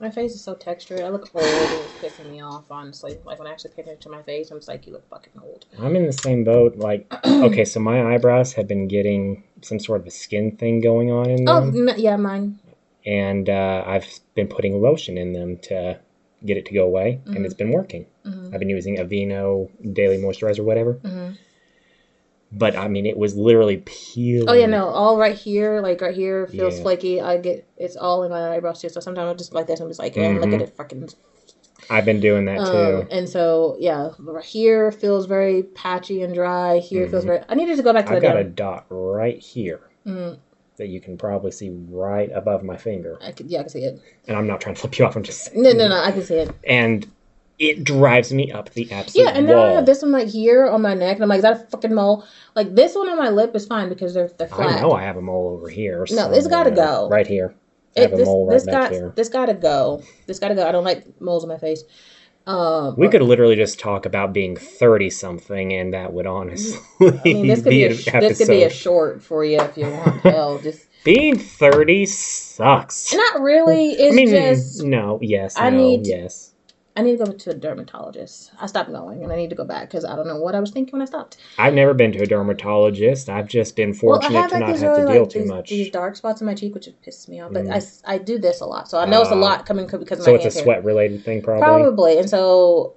My face is so textured. I look old. It's pissing me off, honestly. Like, when I actually pay attention to my face, I'm just like, you look fucking old. I'm in the same boat. Like, okay, so my eyebrows have been getting some sort of a skin thing going on in them. Oh, yeah, mine. And I've been putting lotion in them to get it to go away, and it's been working. I've been using Aveeno Daily Moisturizer, whatever. But, I mean, it was literally peeling. Oh, yeah, no. All right here, like right here, feels flaky. It's all in my eyebrows, too. So sometimes I'm just like this. I'm just like, and look at it fucking... I've been doing that, too. And so, yeah, right here feels very patchy and dry. Here feels very... I needed to go back to I've got a dot right here that you can probably see right above my finger. I can see it. And I'm not trying to flip you off. I'm just saying. No, I can see it. And... it drives me up the absolute and wall. now I have this one like here on my neck, and I'm like, is that a fucking mole? Like this one on my lip is fine because they're flat. I know I have a mole over here. No, it's gotta go. Right here. I have a mole right back here. This gotta go. This gotta go. I don't like moles on my face. We could literally just talk about being 30-something, and that would honestly this could be a short for you if you want. Hell, just being 30 sucks. Not really. It's just no. Yes. Yes. I need to go to a dermatologist. I stopped going, and I need to go back because I don't know what I was thinking when I stopped. I've never been to a dermatologist. I've just been fortunate to not have to deal too much. These dark spots in my cheek, which pisses me off. But I do this a lot, so I know it's a lot coming because of my So it's a sweat-related thing, probably? Probably. And so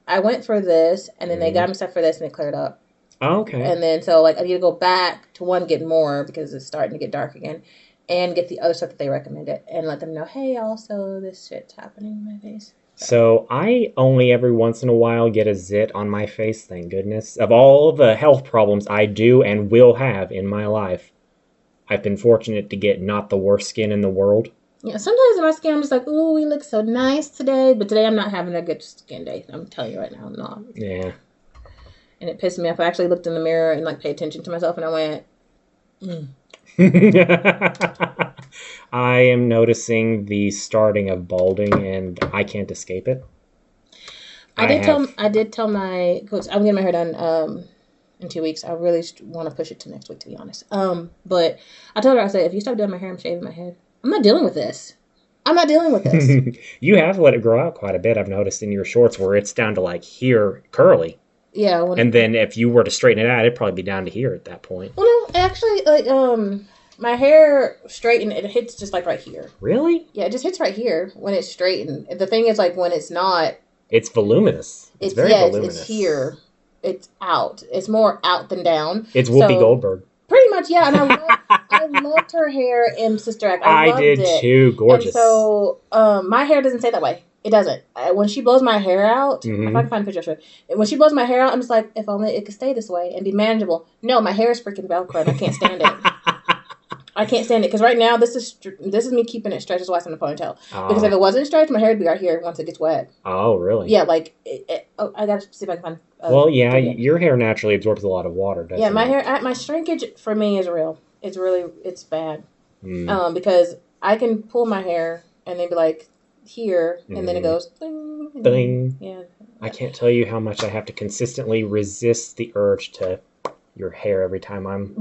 I went for this, and then they got me stuff for this, and it cleared up. Oh, okay. And then, so, like, I need to go back to get more because it's starting to get dark again. And get the other stuff that they recommended and let them know, hey, also this shit's happening in my face. So I only every once in a while get a zit on my face, thank goodness. Of all the health problems I do and will have in my life, I've been fortunate to get not the worst skin in the world. Yeah, sometimes in my skin I'm just like, ooh, we look so nice today. But today I'm not having a good skin day. I'm telling you right now, I'm not. Yeah. And it pissed me off. I actually looked in the mirror and like paid attention to myself and I went, I am noticing the starting of balding, and I can't escape it. I did tell my coach I'm getting my hair done in 2 weeks. I really want to push it to next week, to be honest. But I told her, I said, if you stop doing my hair, I'm shaving my head. I'm not dealing with this. You have let it grow out quite a bit. I've noticed in your shorts where it's down to like here, curly. Yeah. And then if you were to straighten it out, it'd probably be down to here at that point. Well, no, actually, like, my hair straightened, it hits just like right here. Really? Yeah, it just hits right here when it's straightened. The thing is, like, when it's not... It's voluminous. It's very voluminous. It's here. It's out. It's more out than down. It's Whoopi Goldberg. Pretty much, yeah. And I loved her hair in Sister Act. I did too. Gorgeous. And so, my hair doesn't stay that way. It doesn't. When she blows my hair out, if I can find a picture of it, when she blows my hair out, I'm just like, if only it could stay this way and be manageable. No, my hair is freaking Velcro and I can't stand it. I can't stand it because right now this is me keeping it stretched. That's why it's in a ponytail. Because if it wasn't stretched, my hair would be right here once it gets wet. Oh, really? Yeah, like I gotta see if I can find. Well, yeah, your hair naturally absorbs a lot of water, doesn't it? Yeah, my hair, my shrinkage for me is real. It's bad. Because I can pull my hair and then be like here, and then it goes bling, bling. Yeah. I can't tell you how much I have to consistently resist the urge to your hair every time I'm.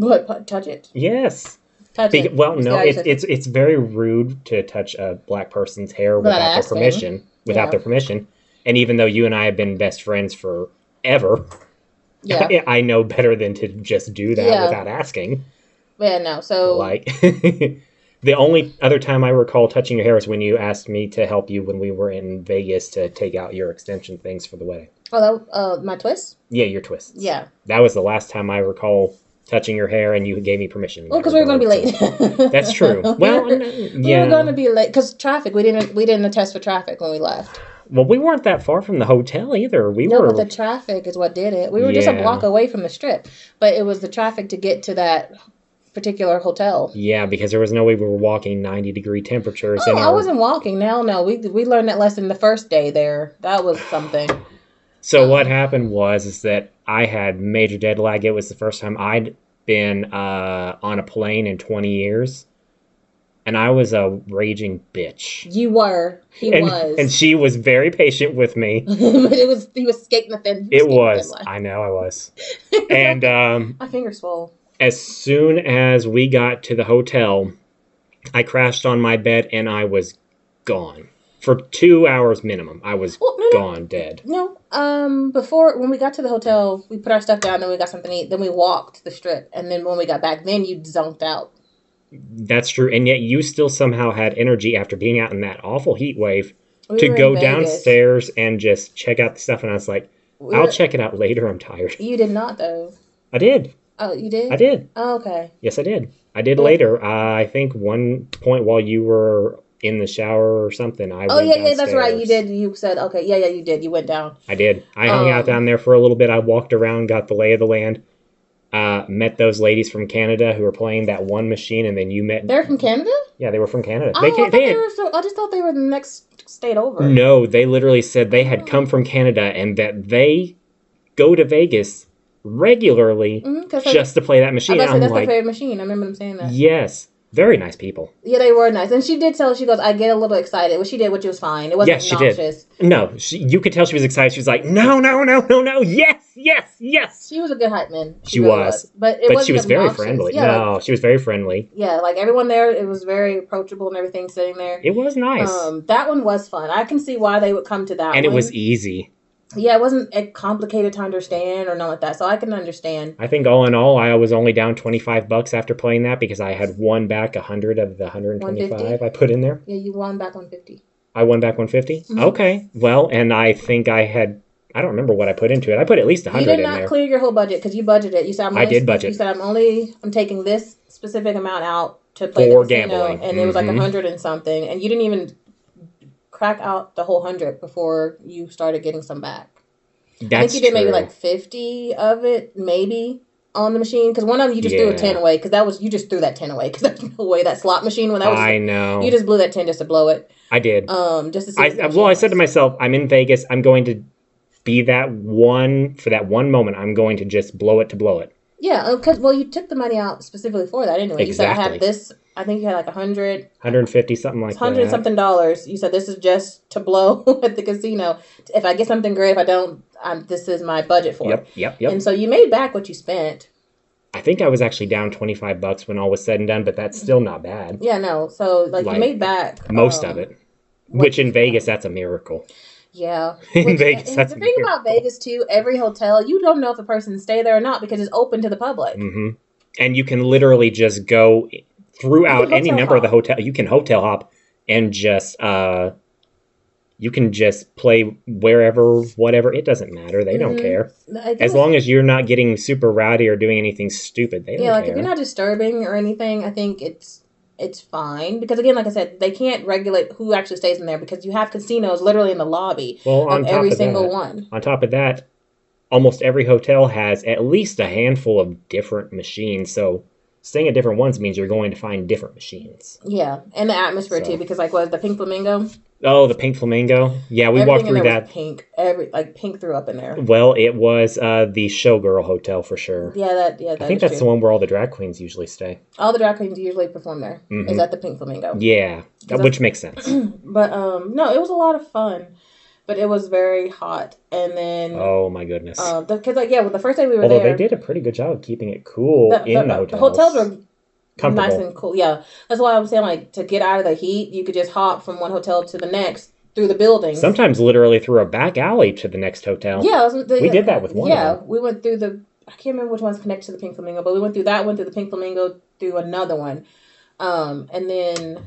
Touch it. Yes. Touch it. Well, no, it's very rude to touch a black person's hair without their permission. Without their permission, and even though you and I have been best friends forever, I know better than to just do that without asking. Yeah, no. So like, the only other time I recall touching your hair is when you asked me to help you when we were in Vegas to take out your extension things for the wedding. Oh, my twists? Yeah, your twists. Yeah. That was the last time I recall touching your hair, and you gave me permission. Well, because we were going to be late. That's true. Well, we were going to be late because traffic. We didn't attest for traffic when we left. Well, we weren't that far from the hotel either. But the traffic is what did it. We were just a block away from the strip, but it was the traffic to get to that particular hotel. Yeah, because there was no way we were walking 90-degree temperatures. Oh, I wasn't walking. No. We learned that lesson the first day there. That was something. So what happened was that I had major jet lag. It was the first time I'd been on a plane in 20 years. And I was a raging bitch. You were. He was. And she was very patient with me. But he was skating the thin. It was. I know I was. And my finger swole. As soon as we got to the hotel, I crashed on my bed and I was gone. For 2 hours minimum, I was gone, dead. No, before, when we got to the hotel, we put our stuff down, then we got something to eat, then we walked the strip, and then when we got back, then you zonked out. That's true, and yet you still somehow had energy after being out in that awful heat wave to go downstairs and just check out the stuff, and I was like, I'll check it out later, I'm tired. You did not, though. I did. Oh, you did? I did. Oh, okay. Yes, I did. I did later. I think one point while you were in the shower or something, I went downstairs. Yeah, that's right. You did. You said, okay, yeah, you did. You went down. I did. I hung out down there for a little bit. I walked around, got the lay of the land, met those ladies from Canada who were playing that one machine, and then you met... They're from Canada? Yeah, they were from Canada. I just thought they were the next state over. No, they literally said they had come from Canada and that they go to Vegas regularly just to play that machine. That's their favorite machine. I remember them saying that. Yes. Very nice people. Yeah, they were nice. And she did tell, she goes, I get a little excited. Well, she did, which was fine. It wasn't obnoxious. Did. No, you could tell she was excited. She was like, no, yes. She was a good hype man. She really was. But she was very friendly. Yeah, she was very friendly. Yeah, like everyone there, it was very approachable and everything sitting there. It was nice. That one was fun. I can see why they would come to that one. And it was easy. Yeah, it wasn't complicated to understand or nothing like that, so I can understand. I think all in all, I was only down $25 after playing that because I had won back 100 of the 125 I put in there. Yeah, you won back 150. I won back 150? Mm-hmm. Okay. Well, and I think I don't remember what I put into it. I put at least 100 in there. You did not clear your whole budget because you budgeted. You said, I did budget. You said, I'm taking this specific amount out to play the casino, gambling. And it was like 100 and something, and you didn't even crack out the whole 100 before you started getting some back. That's I think you did true. maybe like 50 of it, maybe, on the machine. Because one of them you just threw a 10 away. Because you just threw that 10 away. Because there's no way that slot machine, when that was... I know. You just blew that 10 just to blow it. I did. Just to see I said to myself, I'm in Vegas. I'm going to be that one, for that one moment, I'm going to just blow it to blow it. Yeah, because, you took the money out specifically for that anyway. Exactly. You said, I have this... I think you had like 100... 150, something like that. $100 something dollars. You said, this is just to blow at the casino. If I get something great, if I don't, this is my budget for it. Yep. And so you made back what you spent. I think I was actually down $25 when all was said and done, but that's still not bad. Yeah, no. So, you made back... most of it. Which in Vegas, that's a miracle. Yeah. In Vegas, that's the thing about Vegas, too, every hotel, you don't know if a person stay there or not because it's open to the public. Mm-hmm. And you can literally just go... throughout any number of the hotel, you can hotel hop and just you can just play wherever, whatever. It doesn't matter. They don't care. As long as you're not getting super rowdy or doing anything stupid, they don't care. If you're not disturbing or anything, I think it's fine. Because again, like I said, they can't regulate who actually stays in there because you have casinos literally in the lobby of every single one. On top of that, almost every hotel has at least a handful of different machines, so staying at different ones means you're going to find different machines. Yeah, and the atmosphere too, because what, the Pink Flamingo? Oh, the Pink Flamingo. Yeah, we walked through that. Was pink. Pink threw up in there. Well, it was the Showgirl Hotel for sure. Yeah, I think that's the one where all the drag queens usually stay. All the drag queens usually perform there. Mm-hmm. Is at the Pink Flamingo. Yeah, which makes sense. But no, it was a lot of fun. But it was very hot, and then... Oh, my goodness. Because, the first day we were there... Although they did a pretty good job of keeping it cool in the hotels. The hotels were nice and cool, yeah. That's why I'm saying, to get out of the heat, you could just hop from one hotel to the next through the buildings. Sometimes literally through a back alley to the next hotel. Yeah. We did that with one of them. Yeah, we went through the... I can't remember which one's connected to the Pink Flamingo, but we went through that one, through the Pink Flamingo, through another one. And then...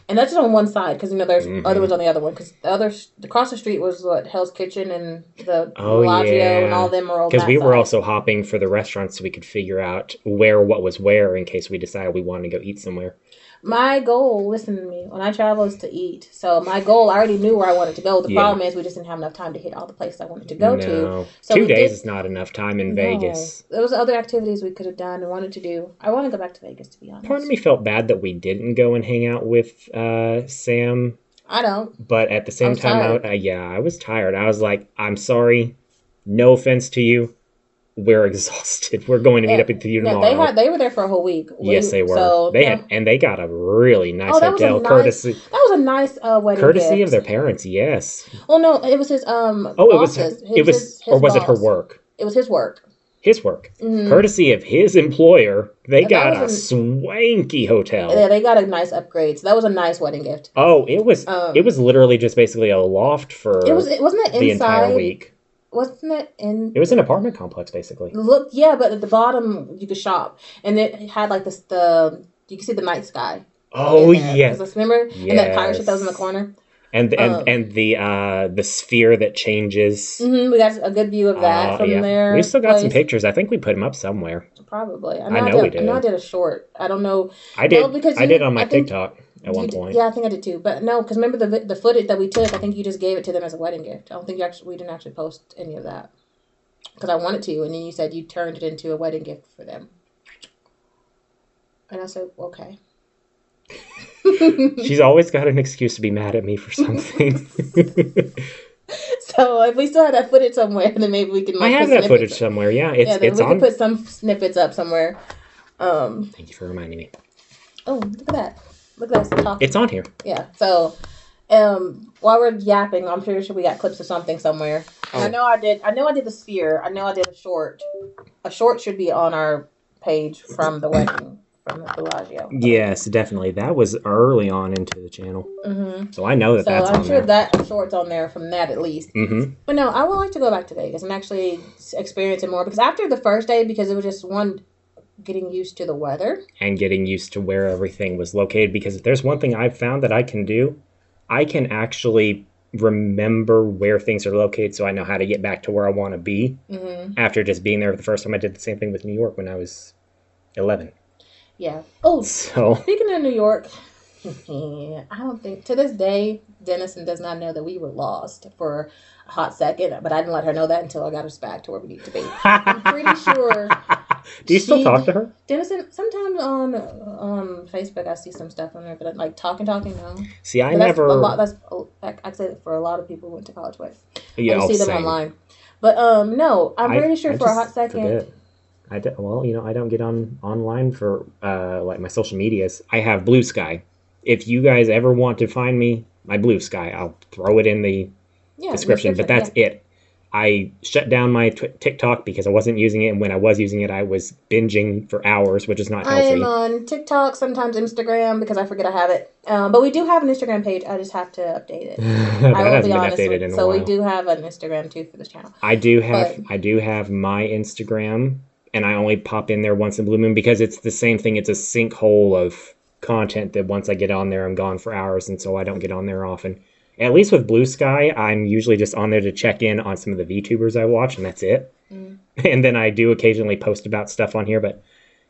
And that's just on one side, because, there's other ones on the other one. Because across the street was, Hell's Kitchen and the Bellagio and all them are on that side. Because we were also hopping for the restaurants so we could figure out what was where in case we decided we wanted to go eat somewhere. My goal, listen to me, when I travel is to eat. So my goal, I already knew where I wanted to go. The problem is we just didn't have enough time to hit all the places I wanted to go to. So 2 days is not enough time in Vegas. There was other activities we could have done and wanted to do. I want to go back to Vegas, to be honest. Part of me felt bad that we didn't go and hang out with Sam. I don't. But at the same time, I was tired. I was like, I'm sorry. No offense to you. We're exhausted. We're going to meet up with you tomorrow. They were there for a whole week. Yes, they were. So, they got a really nice hotel. That was a nice wedding courtesy gift. Of their parents. Yes. Well, no, it was his was it her work? It was his work. his work. Courtesy of his employer, they got a swanky hotel. Yeah, they got a nice upgrade. So that was a nice wedding gift. Oh, it was literally just basically a loft for wasn't it inside, the entire week. Wasn't it in? It was an apartment complex, basically. Look, yeah, but at the bottom you could shop, and it had like this. You could see the night sky. Oh yeah, remember? Yes. And that pirate ship that was in the corner. And the sphere that changes. We got a good view of that from there. We still got some pictures. I think we put them up somewhere. Probably. I know we did. I know I did a short. I don't know. I did. Because I did on my TikTok at one point. Yeah, I think I did too. But no, because remember the footage that we took. I think you just gave it to them as a wedding gift. I don't think we didn't actually post any of that because I wanted to, and then you said you turned it into a wedding gift for them. And I said, okay. She's always got an excuse to be mad at me for something. So if we still have that footage somewhere, then maybe we can. I have that footage somewhere. Yeah, we can put some snippets up somewhere. Thank you for reminding me. Oh, look at that! Look at that. It's on here. Yeah. So, while we're yapping, I'm pretty sure we got clips of something somewhere. Oh. I know I did the sphere. I know I did a short. A short should be on our page from the wedding. From the Bellagio. Yes, definitely. That was early on into the channel. So I know that's on there. So I'm sure that short's on there from that at least. But no, I would like to go back to Vegas and actually experience it more. Because after the first day, because it was just getting used to the weather. And getting used to where everything was located. Because if there's one thing I've found that I can do, I can actually remember where things are located so I know how to get back to where I want to be. After just being there the first time. I did the same thing with New York when I was 11. Yeah. Oh, so speaking of New York, I don't think to this day Denison does not know that we were lost for a hot second, but I didn't let her know that until I got us back to where we need to be. I'm pretty sure. Do you still talk to her? Denison, sometimes on Facebook I see some stuff on there, but like talking, no. See, I never. I say that for a lot of people who went to college with. Yeah, I see them online, but no, I'm pretty sure for a hot second. Forget. I don't get online for like my social medias. I have Blue Sky. If you guys ever want to find me, my Blue Sky, I'll throw it in the description. But that's it. I shut down my TikTok because I wasn't using it, and when I was using it, I was binging for hours, which is not healthy. I am on TikTok, sometimes Instagram because I forget I have it. But we do have an Instagram page. I just have to update it. I will be honest. So we do have an Instagram too for this channel. I do have my Instagram. And I only pop in there once in blue moon because it's the same thing. It's a sinkhole of content that once I get on there, I'm gone for hours. And so I don't get on there often. At least with Blue Sky, I'm usually just on there to check in on some of the VTubers I watch, and that's it. And then I do occasionally post about stuff on here, but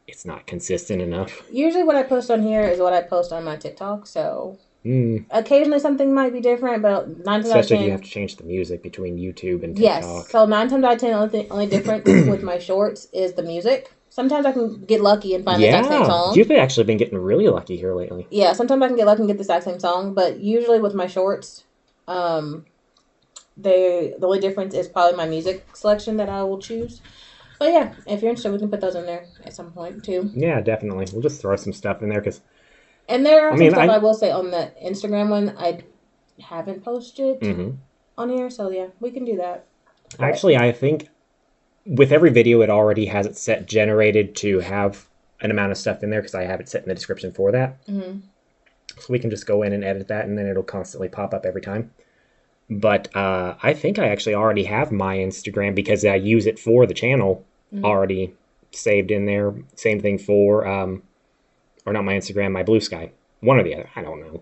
it's not consistent enough. Usually what I post on here is what I post on my TikTok, so... Occasionally something might be different, but 9 times out of 10... you have to change the music between YouTube and TikTok. Yes, so 9 times out of 10, the only difference with my shorts is the music. Sometimes I can get lucky and find the exact same song. You've actually been getting really lucky here lately. Yeah, sometimes I can get lucky and get the exact same song, but usually with my shorts, the only difference is probably my music selection that I will choose. But yeah, if you're interested, we can put those in there at some point too. Yeah, definitely. We'll just throw some stuff in there because... And there are some stuff I will say on the Instagram one I haven't posted on here, so yeah, we can do that. Actually, I think with every video, it already has it set generated to have an amount of stuff in there because I have it set in the description for that. So we can just go in and edit that, and then it'll constantly pop up every time. But I think I actually already have my Instagram because I use it for the channel already saved in there. Same thing for... or not my Instagram, my Blue Sky. One or the other. I don't know.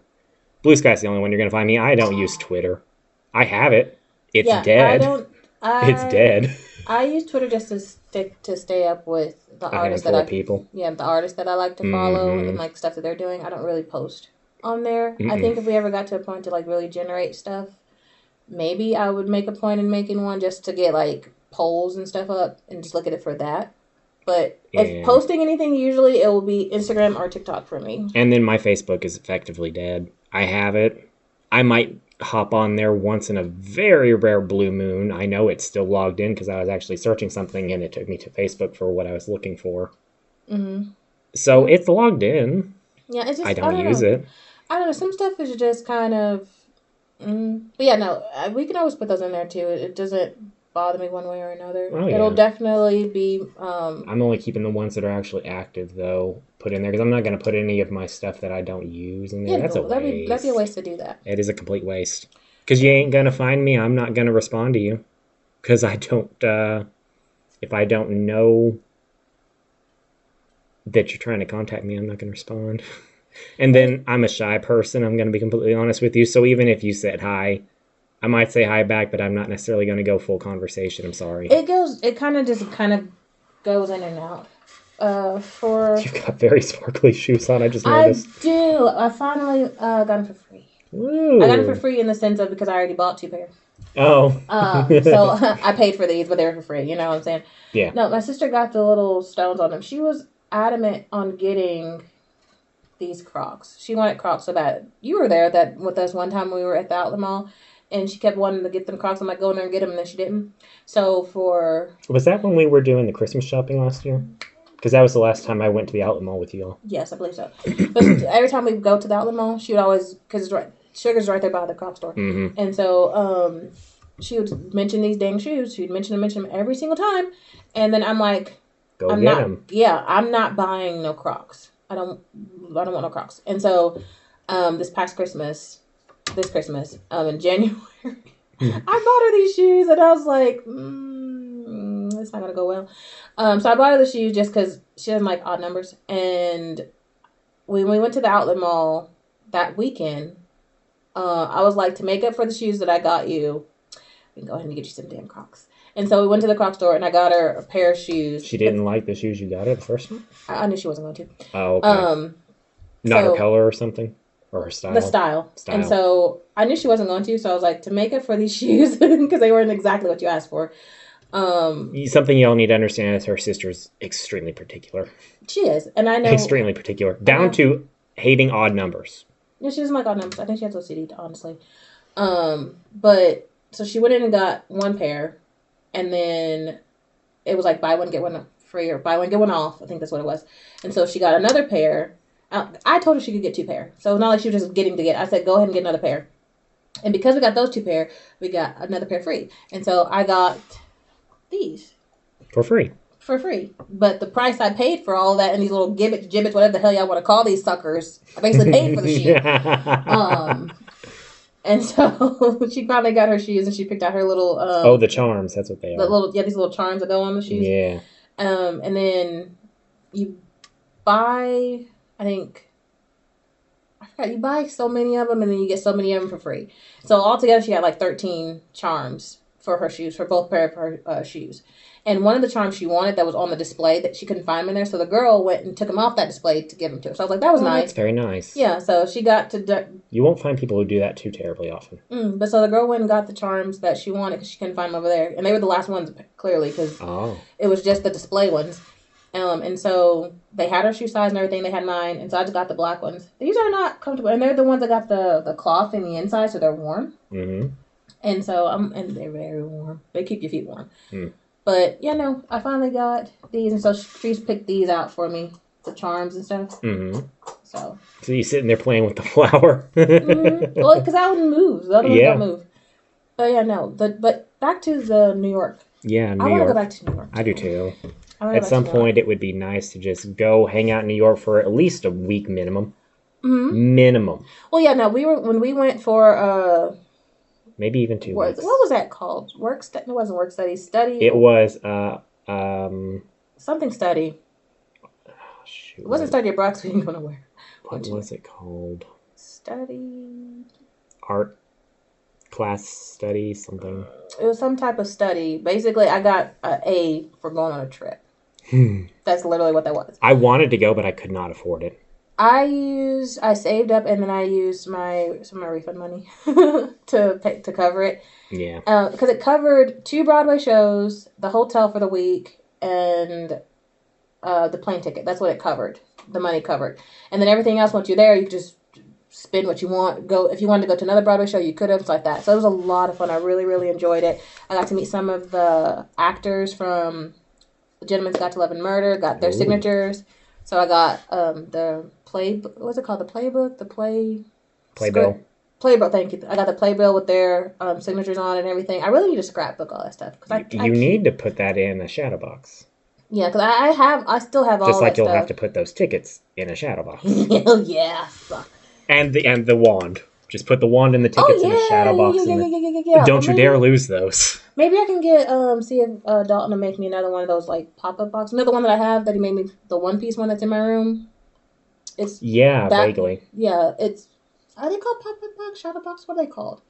Blue Sky's the only one you're going to find me. I don't use Twitter. I have it. It's dead. It's dead. I use Twitter just to stay up with the artists that the artists that I like to follow and like stuff that they're doing. I don't really post on there. I think if we ever got to a point to like really generate stuff, maybe I would make a point in making one just to get like polls and stuff up and just look at it for that. But if posting anything, usually it will be Instagram or TikTok for me. And then my Facebook is effectively dead. I have it. I might hop on there once in a very rare blue moon. I know it's still logged in because I was actually searching something and it took me to Facebook for what I was looking for. So it's logged in. Yeah, it's just, I don't use it. I don't know. Some stuff is just kind of... But yeah, no, we can always put those in there too. It doesn't... bother me one way or another. Oh, yeah. It'll definitely be... I'm only keeping the ones that are actually active, though, put in there, because I'm not going to put any of my stuff that I don't use in there. Yeah, That's a waste. that'd be a waste to do that. It is a complete waste. Because you ain't going to find me, I'm not going to respond to you. Because I don't, if I don't know that you're trying to contact me, I'm not going to respond. And then I'm a shy person, I'm going to be completely honest with you. So even if you said hi, I might say hi back, but I'm not necessarily going to go full conversation. I'm sorry. It kind of goes in and out. You've got very sparkly shoes on, I just noticed. I do. I finally got them for free. Ooh. I got them for free in the sense of because I already bought 2 pairs. Oh. So I paid for these, but they were for free. You know what I'm saying? Yeah. No, my sister got the little stones on them. She was adamant on getting these Crocs. She wanted Crocs so bad. You were there with us one time when we were at the outlet mall. And she kept wanting to get them Crocs. I'm like, go in there and get them, and then she didn't. So Was that when we were doing the Christmas shopping last year? Because that was the last time I went to the outlet mall with you all. Yes, I believe so. But every time we go to the outlet mall, she would always, because Sugar's right there by the Croc store. Mm-hmm. And so she would mention these dang shoes. She'd mention them every single time. And then I'm like, Go get them. Yeah, I'm not buying no Crocs. I don't want no Crocs. And so this Christmas, in January, I bought her these shoes, and I was like, it's not going to go well. So I bought her the shoes just because she doesn't like odd numbers. And when we went to the outlet mall that weekend, I was like, to make up for the shoes that I got you, we can go ahead and get you some damn Crocs. And so we went to the Croc store, and I got her a pair of shoes. She didn't like the shoes you got her the first one? I knew she wasn't going to. Oh, okay. Not her color or something? Or her style? The style. And so I knew she wasn't going to, so I was like, to make up for these shoes, because they weren't exactly what you asked for. Something y'all need to understand is her sister's extremely particular. She is, and I know... Extremely particular. Down to hating odd numbers. Yeah, she doesn't like odd numbers. I think she has OCD, honestly. But, so she went in and got 1 pair, and then it was like buy one, get one free, or buy one, get one off. I think that's what it was. And so she got another pair. I told her she could get 2 pair. So it's not like she was just getting to get. I said, go ahead and get another pair. And because we got those 2 pair, we got another pair free. And so I got these. For free. For free. But the price I paid for all that and these little gibbets, whatever the hell y'all want to call these suckers, I basically paid for the shoe. And so she finally got her shoes, and she picked out her little... the charms. That's what they are. These little charms that go on the shoes. Yeah. And then you buy... I forgot, you buy so many of them, and then you get so many of them for free. So altogether, she had like 13 charms for her shoes, for both pair of her shoes. And one of the charms she wanted that was on the display, that she couldn't find them in there, so the girl went and took them off that display to give them to her. So I was like, that was nice. That's very nice. Yeah, so she got to... You won't find people who do that too terribly often. But so the girl went and got the charms that she wanted because she couldn't find them over there. And they were the last ones, clearly, because it was just the display ones. And so they had her shoe size and everything. They had mine, and so I just got the black ones. These are not comfortable, and they're the ones that got the cloth in the inside, so they're warm. Mm-hmm. And so and they're very warm. They keep your feet warm. But yeah, no, I finally got these, and so she's picked these out for me, the charms and stuff. Mm-hmm. So you sitting there playing with the flower? Well, because I wouldn't move. The other ones don't move. But yeah, no. But back to the New York. Yeah, I want to go back to New York. I do too. At some point, it would be nice to just go hang out in New York for at least a week minimum. Mm-hmm. Minimum. Well, yeah, no, when we went for maybe even 2 weeks. What was that called? It wasn't work study. Study. It was something study. Oh, shoot, it wasn't study abroad, so we didn't go nowhere. What was it called? Study. Art class study something. It was some type of study. Basically, I got an A for going on a trip. That's literally what that was. I wanted to go, but I could not afford it. I saved up, and then I used some of my refund money to cover it. Yeah. Because it covered 2 Broadway shows, the hotel for the week, and the plane ticket. That's what it covered. The money covered. And then everything else, once you're there, you could just spend what you want. Go if you wanted to go to another Broadway show, you could have. It's like that. So it was a lot of fun. I really, really enjoyed it. I got to meet some of the actors from Gentlemen's Got to Love and Murder. Got their signatures. So I got the play. What's it called? The playbook. The play. Playbill. Playbill, thank you. I got the playbill with their signatures on and everything. I really need to scrapbook all that stuff. You need to put that in a shadow box. Yeah, because I still have all that stuff. Just like you'll have to put those tickets in a shadow box. Oh, yeah. And the wand. Just put the wand and the tickets in a shadow box. Yeah. Don't you dare lose those. Maybe I can get, see if Dalton will make me another one of those, like, pop-up boxes. Another one that I have that he made me, the one-piece one that's in my room. Vaguely. Yeah, are they called pop-up box, shadow box? What are they called?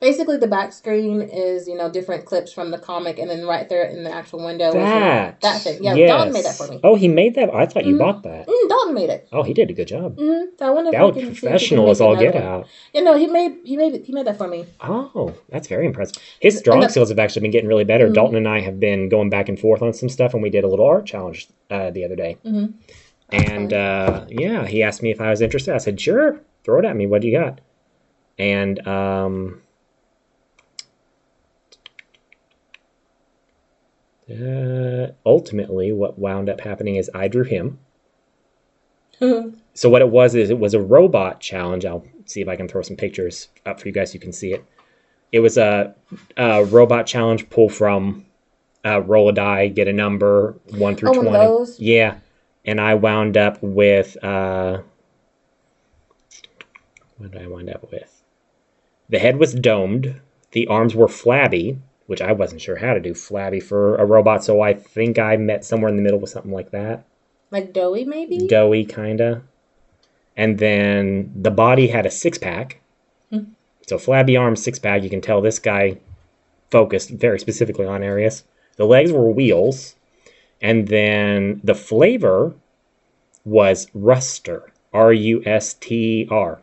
Basically, the back screen is, different clips from the comic, and then right there in the actual window is that thing. Yeah, yes. Dalton made that for me. Oh, he made that? I thought you bought that. Dalton made it. Oh, he did a good job. So I wonder if that was professional as all get out. Yeah, no, he made that for me. Oh, that's very impressive. His drawing skills have actually been getting really better. Dalton and I have been going back and forth on some stuff, and we did a little art challenge the other day. And he asked me if I was interested. I said, sure, throw it at me. What do you got? And ultimately, what wound up happening is I drew him. So what it was is it was a robot challenge. I'll see if I can throw some pictures up for you guys so you can see it. It was a robot challenge, pull from, roll a die, get a number, 1 through 20. One of those? Yeah. And I wound up with, what did I wind up with? The head was domed. The arms were flabby, which I wasn't sure how to do flabby for a robot, so I think I met somewhere in the middle with something like that. Like doughy, maybe? Doughy, kind of. And then the body had a six-pack. So flabby arms, six-pack. You can tell this guy focused very specifically on areas. The legs were wheels. And then the flavor was ruster. R-U-S-T-R.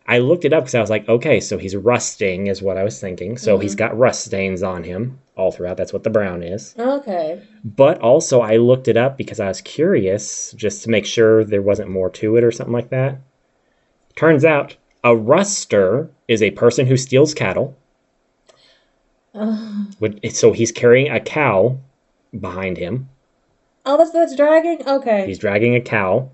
I looked it up because I was like, okay, so he's rusting is what I was thinking. So he's got rust stains on him all throughout. That's what the brown is. Okay. But also I looked it up because I was curious just to make sure there wasn't more to it or something like that. Turns out a ruster is a person who steals cattle. So he's carrying a cow behind him. Oh, that's dragging? Okay. He's dragging a cow.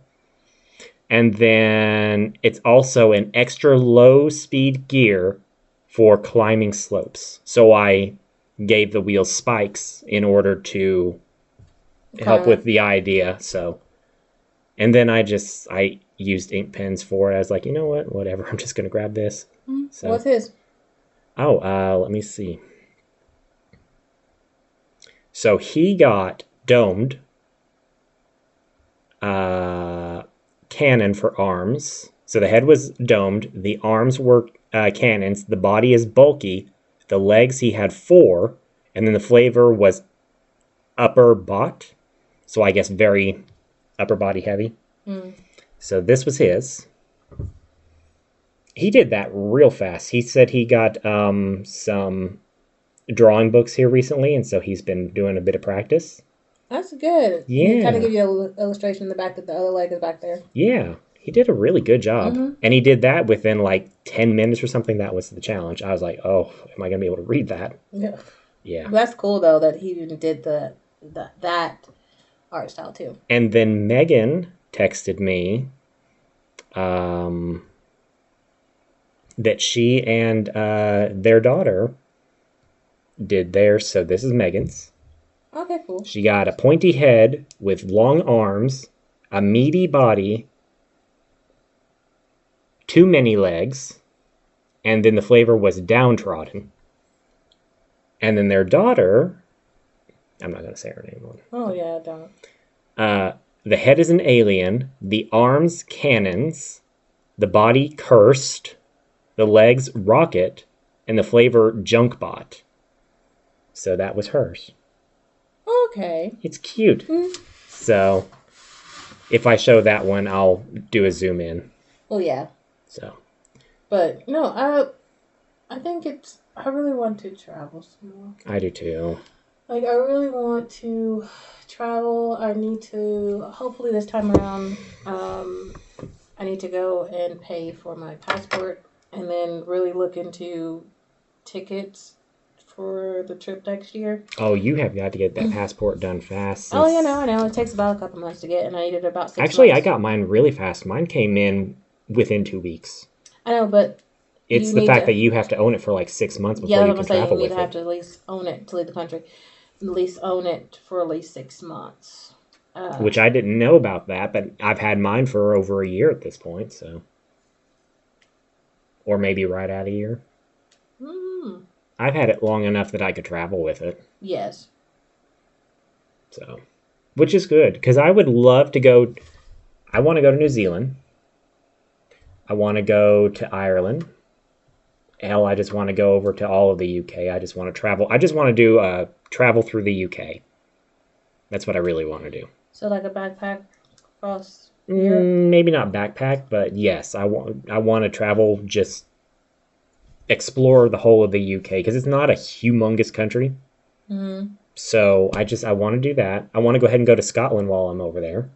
And then it's also an extra low speed gear for climbing slopes. So I gave the wheels spikes in order to help with the idea. So, and then I used ink pens for it. I was like, you know what? Whatever. I'm just going to grab this. So, what's his? Oh, let me see. So he got domed. Cannon for arms. So the head was domed. The arms were cannons. The body is bulky. The legs, he had 4. And then the flavor was upper bot. So I guess very upper body heavy. So this was his. He did that real fast. He said he got some drawing books here recently. And so he's been doing a bit of practice. That's good. Yeah. Kind of give you an illustration in the back that the other leg is back there. Yeah. He did a really good job. And he did that within like 10 minutes or something. That was the challenge. I was like, oh, am I going to be able to read that? Yeah. Well, that's cool, though, that he even did that art style, too. And then Megan texted me that she and their daughter did theirs. So this is Megan's. Okay, cool. She got a pointy head with long arms, a meaty body, 2 many legs, and then the flavor was downtrodden. And then their daughter, I'm not going to say her name. Oh, yeah, don't. The head is an alien, the arms cannons, the body cursed, the legs rocket, and the flavor junkbot. So that was hers. Okay. It's cute. So, if I show that one, I'll do a zoom in. Well, yeah. So. But, no, I think I really want to travel some more. I do too. Like, I really want to travel. I need to, hopefully this time around, I need to go and pay for my passport and then really look into tickets for the trip next year. Oh, you have got to get that passport done fast. Oh, yeah, no, I know. It takes about a couple months to get, and I needed about 6 months. Actually, I got mine really fast. Mine came in within 2 weeks. I know, but It's the fact that you have to own it for like 6 months before you can travel with it. You have to at least own it to leave the country. At least own it for at least 6 months. Which I didn't know about that, but I've had mine for over a year at this point, so. Or maybe right at a year. I've had it long enough that I could travel with it. Yes. So, which is good, because I would love to go. I want to go to New Zealand. I want to go to Ireland. Hell, I just want to go over to all of the UK. I just want to travel. I just want to do travel through the UK. That's what I really want to do. So like a backpack across Europe? Maybe not backpack, but yes, I want to travel, just explore the whole of the UK, because it's not a humongous country. Mm-hmm. So I want to do that. I want to go ahead and go to Scotland while I'm over there.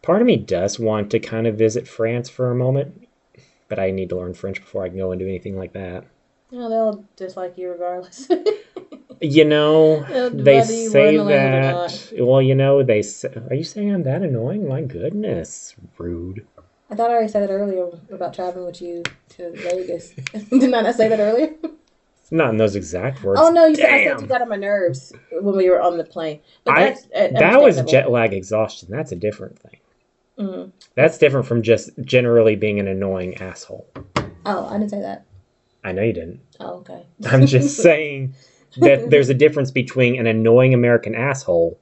Part of me does want to kind of visit France for a moment, but I need to learn French before I can go and do anything like that. No, they'll dislike you regardless. You know, they say that. Well, you know, they say, are you saying I'm that annoying? My goodness, rude. I thought I already said that earlier about traveling with you to Vegas. Did not I say that earlier? Not in those exact words. Oh no, I said you got on my nerves when we were on the plane. But that was jet lag exhaustion. That's a different thing. Mm-hmm. That's different from just generally being an annoying asshole. Oh, I didn't say that. I know you didn't. Oh, okay. I'm just saying that there's a difference between an annoying American asshole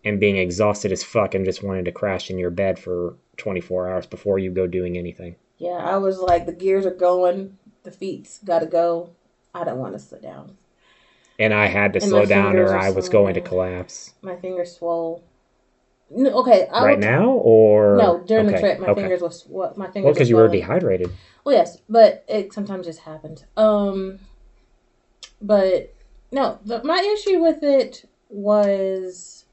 and being exhausted as fuck and just wanting to crash in your bed for 24 hours before you go doing anything. Yeah, I was like, the gears are going, the feet's got to go. I don't want to sit down. And I had to slow down or I was going to collapse. My fingers swole. No, okay. Right now or? No, during the trip, my fingers was what my fingers. Well, because you were dehydrated. Well, yes, but it sometimes just happened. But no, my issue with it was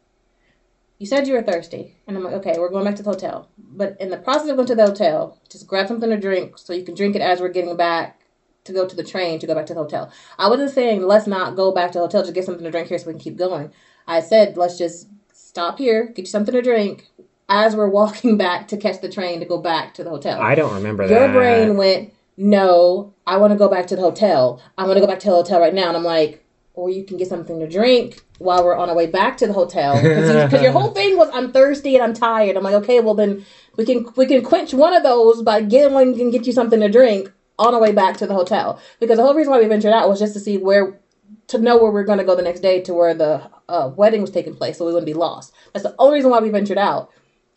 you said you were thirsty, and I'm like, okay, we're going back to the hotel. But in the process of going to the hotel, just grab something to drink so you can drink it as we're getting back to go to the train to go back to the hotel. I wasn't saying let's not go back to the hotel, just get something to drink here so we can keep going. I said let's just stop here, get you something to drink as we're walking back to catch the train to go back to the hotel. I don't remember that. Your brain went, no, I want to go back to the hotel. I want to go back to the hotel right now. And I'm like, or you can get something to drink while we're on our way back to the hotel. Because your whole thing was, I'm thirsty and I'm tired. I'm like, okay, well then we can quench one of those by getting and get you something to drink on our way back to the hotel. Because the whole reason why we ventured out was just to know where we're going to go the next day to where the wedding was taking place, so we wouldn't be lost. That's the only reason why we ventured out.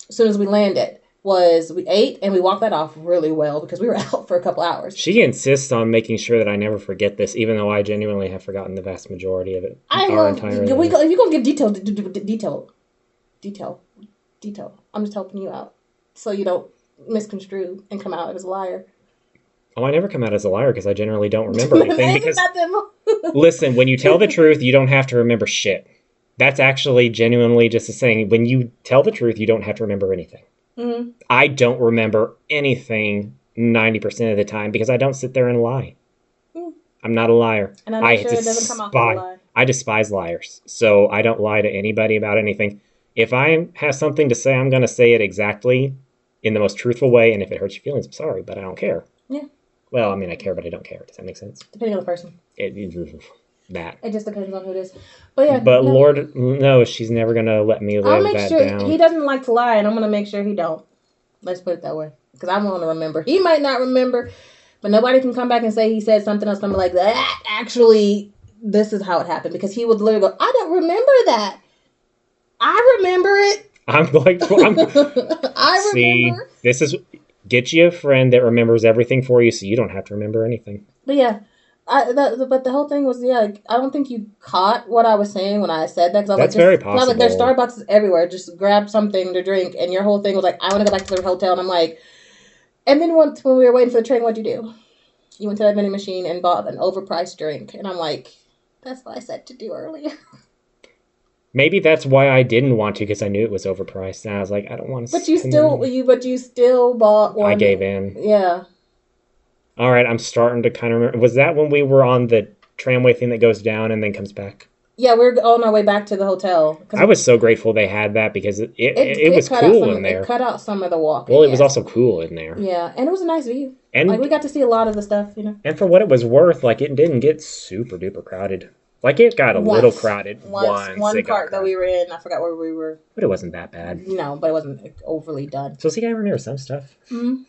As soon as we landed, was we ate and we walked that off really well because we were out for a couple hours. She insists on making sure that I never forget this, even though I genuinely have forgotten the vast majority of it. If you're going to give detail. I'm just helping you out so you don't misconstrue and come out as a liar. Oh, I never come out as a liar because I generally don't remember anything. Because listen, when you tell the truth, you don't have to remember shit. That's actually genuinely just a saying. When you tell the truth, you don't have to remember anything. Mm-hmm. I don't remember anything 90% of the time because I don't sit there and lie. Mm. I'm not a liar. And I'm sure it doesn't come off as a lie. I despise liars. So I don't lie to anybody about anything. If I have something to say, I'm going to say it exactly in the most truthful way. And if it hurts your feelings, I'm sorry, but I don't care. Yeah. Well, I mean, I care, but I don't care. Does that make sense? Depending on the person. That. It just depends on who it is. But yeah. But no. Lord knows she's never going to let me live I'll make that sure down. He doesn't like to lie, and I'm going to make sure he don't. Let's put it that way. Because I want to remember. He might not remember, but nobody can come back and say he said something else. Something like that. Actually, this is how it happened. Because he would literally go, I don't remember that. I remember it. I'm like, I remember. This is... Get you a friend that remembers everything for you so you don't have to remember anything. But yeah, but the whole thing was, I don't think you caught what I was saying when I said that. Cause I was That's very possible. I was like, there's Starbucks everywhere. Just grab something to drink. And your whole thing was like, I want to go back to the hotel. And I'm like, and then once when we were waiting for the train, what'd you do? You went to that vending machine and bought an overpriced drink. And I'm like, that's what I said to do earlier. Maybe that's why I didn't want to, because I knew it was overpriced, and I was like, I don't want to. But you still bought one. I gave in. Yeah. All right, I'm starting to kind of remember. Was that when we were on the tramway thing that goes down and then comes back? Yeah, we were on our way back to the hotel. I was so grateful they had that because it was cool in there. It cut out some of the walking. Well, it was also cool in there. Yeah, and it was a nice view. And like we got to see a lot of the stuff, you know. And for what it was worth, like it didn't get super duper crowded. Like it got a little crowded. One part that we were in, I forgot where we were. But it wasn't that bad. No, but it wasn't overly done. So see, I remember some stuff. Mm-hmm.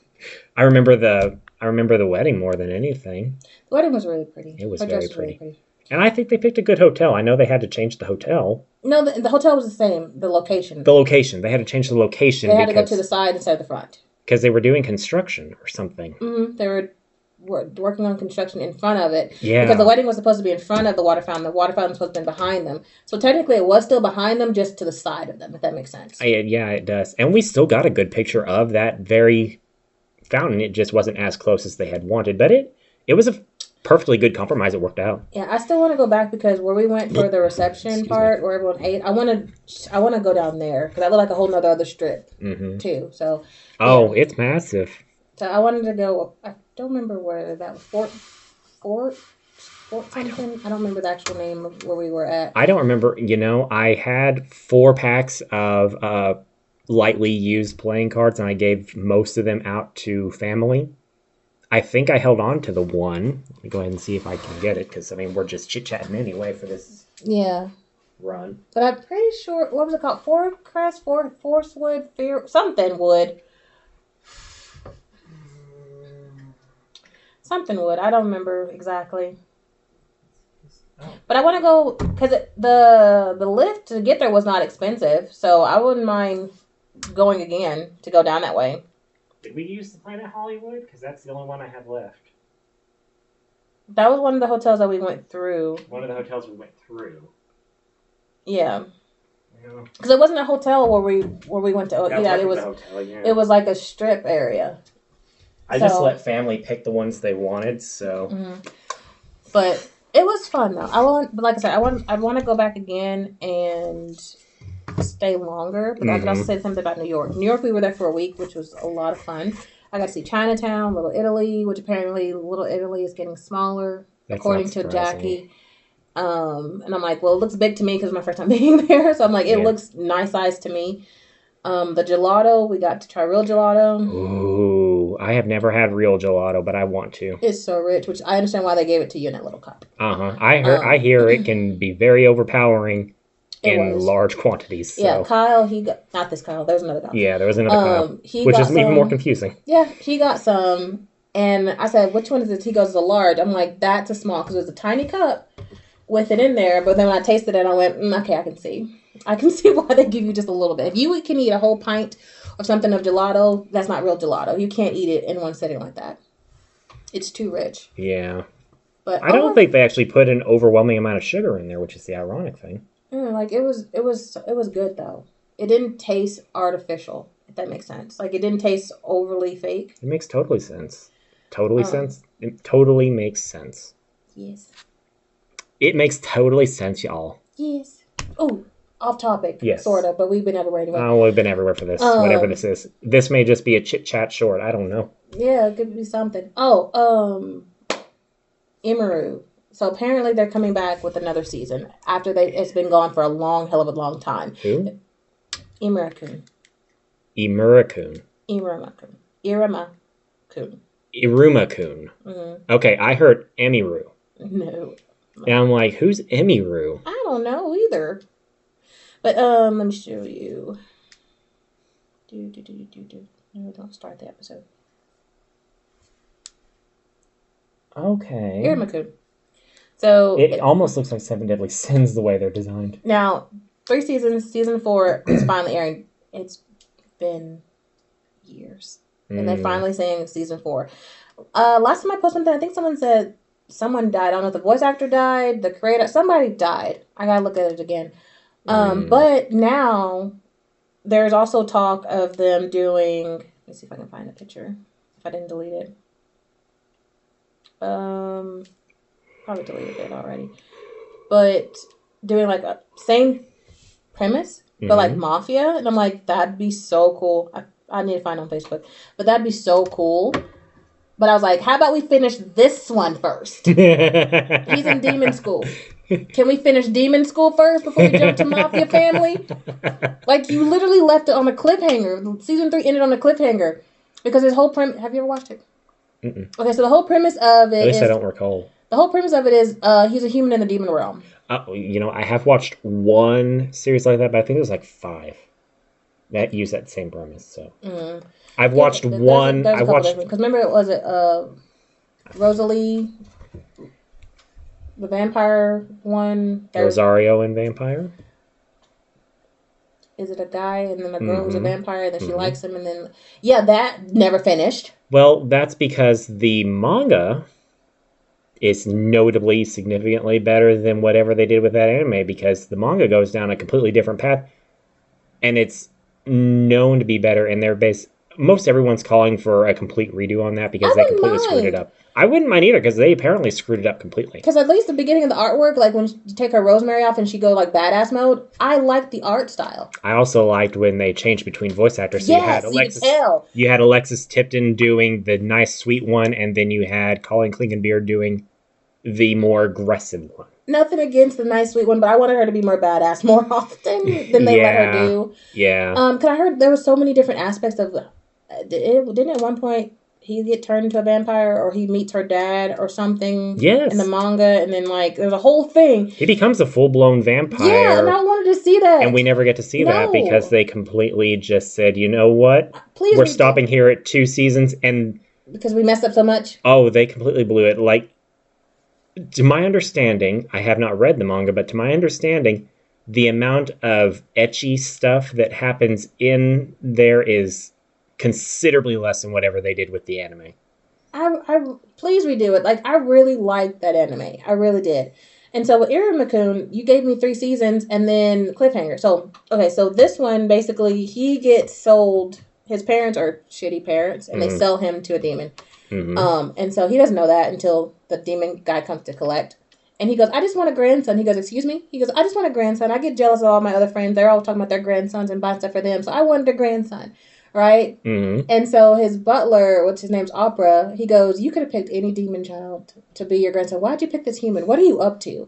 I remember the wedding more than anything. The wedding was really pretty. It was very pretty. And I think they picked a good hotel. I know they had to change the hotel. No, the hotel was the same. The location. The location. They had to change the location. They had to go to the side instead of the front. Because they were doing construction or something. Mm-hmm. They were working on construction in front of it. Yeah. Because the wedding was supposed to be in front of the water fountain. The water fountain was supposed to be behind them. So technically it was still behind them, just to the side of them, if that makes sense. Yeah, it does. And we still got a good picture of that very fountain. It just wasn't as close as they had wanted. But it was a perfectly good compromise. It worked out. Yeah, I still want to go back because where we went for the reception part, where everyone ate, I want to go down there because that looked like a whole nother other strip too. So it's massive. So I wanted to go. I don't remember where that was. Fort something. I don't remember the actual name of where we were at. I don't remember. You know, I had 4 packs of lightly used playing cards, and I gave most of them out to family. I think I held on to the one. Let me go ahead and see if I can get it, because, I mean, we're just chit-chatting anyway for this run. But I'm pretty sure, what was it called? Forcewood, something wood. Something wood. I don't remember exactly. But I want to go, because the lift to get there was not expensive, so I wouldn't mind going again to go down that way. Did we use the Planet Hollywood? Because that's the only one I have left. That was one of the hotels that we went through. One of the hotels we went through. Yeah. Because it wasn't a hotel where we went to. It was like a strip area. I just let family pick the ones they wanted. So. Mm-hmm. But it was fun though. But like I said, I want to go back again and stay longer, but I could also say something about New York. New York, we were there for a week, which was a lot of fun. I got to see Chinatown, Little Italy, which apparently Little Italy is getting smaller, according to Jackie. And I'm like, well, it looks big to me because it's my first time being there. So I'm like, it looks nice size to me. The gelato, we got to try real gelato. Ooh, I have never had real gelato, but I want to. It's so rich, which I understand why they gave it to you in that little cup. I hear it can be very overpowering. In large quantities. So. Yeah, Kyle, not this Kyle, there was another Kyle. Yeah, there was another Kyle, which is even more confusing. Yeah, he got some, and I said, which one is it? He goes, a large. I'm like, that's a small, because it was a tiny cup with it in there, but then when I tasted it, I went, okay, I can see why they give you just a little bit. If you can eat a whole pint of something of gelato, that's not real gelato. You can't eat it in one sitting like that. It's too rich. Yeah. But I don't think they actually put an overwhelming amount of sugar in there, which is the ironic thing. Like it was good though. It didn't taste artificial, if that makes sense. Like it didn't taste overly fake. It makes totally sense. Sense. It totally makes sense. Yes. It makes totally sense, y'all. Yes. Oh, off topic. Yes. Sort of, but we've been everywhere anyway. Oh, we've been everywhere for this. Whatever this is. This may just be a chit chat short. I don't know. Yeah, it could be something. Imaru. So apparently they're coming back with another season after it's been gone for a hell of a long time. Who? Imarakun. Imarakun. Irumakun. Mm-hmm. Okay, I heard Emiru. No. And I'm like, who's Emiru? I don't know either. But let me show you. No, don't start the episode. Okay. Irumakun. So it almost looks like 7 Deadly Sins the way they're designed. Now, 3 seasons. Season 4 is finally airing. It's been years, and they're finally saying season 4. Last time I posted something, I think someone said someone died. I don't know if the voice actor died, the creator, somebody died. I gotta look at it again. But now there's also talk of them doing. Let me see if I can find a picture. If I didn't delete it. Probably deleted it already. But doing like a same premise, but like mafia. And I'm like, that'd be so cool. I need to find it on Facebook. But that'd be so cool. But I was like, how about we finish this one first? He's in demon school. Can we finish demon school first before we jump to Mafia Family? Like, you literally left it on a cliffhanger. Season 3 ended on a cliffhanger. Because his whole premise... Have you ever watched it? Mm-mm. Okay, so the whole premise of it At least I don't recall. The whole premise of it is he's a human in the demon realm. I have watched one series like that, but I think there's like 5 that use that same premise. So I've watched one. There's a couple because remember, was it Rosalie, the vampire one? Rosario and Vampire. Is it a guy and then a girl who's a vampire and then she likes him and then that never finished. Well, that's because the manga is notably significantly better than whatever they did with that anime, because the manga goes down a completely different path and it's known to be better, and most everyone's calling for a complete redo on that because they completely screwed it up. I wouldn't mind either because they apparently screwed it up completely. Because at least the beginning of the artwork, like when you take her Rosemary off and she go like badass mode, I liked the art style. I also liked when they changed between voice actors. So yes, you had Alexis Tipton doing the nice sweet one, and then you had Colin Klinkenbeard doing the more aggressive one. Nothing against the nice sweet one, but I wanted her to be more badass more often than they let her do. Yeah. Because I heard there were so many different aspects of didn't at one point he get turned into a vampire, or he meets her dad or something in the manga, and then like there's a whole thing. He becomes a full-blown vampire. Yeah, and I wanted to see that. And we never get to see that because they completely just said, you know what? We're stopping here at 2 seasons, and because we messed up so much. Oh, they completely blew it. Like, to my understanding, I have not read the manga, but to my understanding, the amount of ecchi stuff that happens in there is considerably less than whatever they did with the anime. I please redo it. Like, I really liked that anime. I really did. And so with Iramakun, you gave me 3 seasons and then cliffhanger. So, okay, so this one, basically, he gets sold. His parents are shitty parents, and they sell him to a demon. And so he doesn't know that until the demon guy comes to collect. And he goes, I just want a grandson. He goes, excuse me? He goes, I just want a grandson. I get jealous of all my other friends. They're all talking about their grandsons and buying stuff for them. So I wanted a grandson. Right? And so his butler, what's his name's Opera, he goes, you could have picked any demon child to be your grandson. Why'd you pick this human? What are you up to?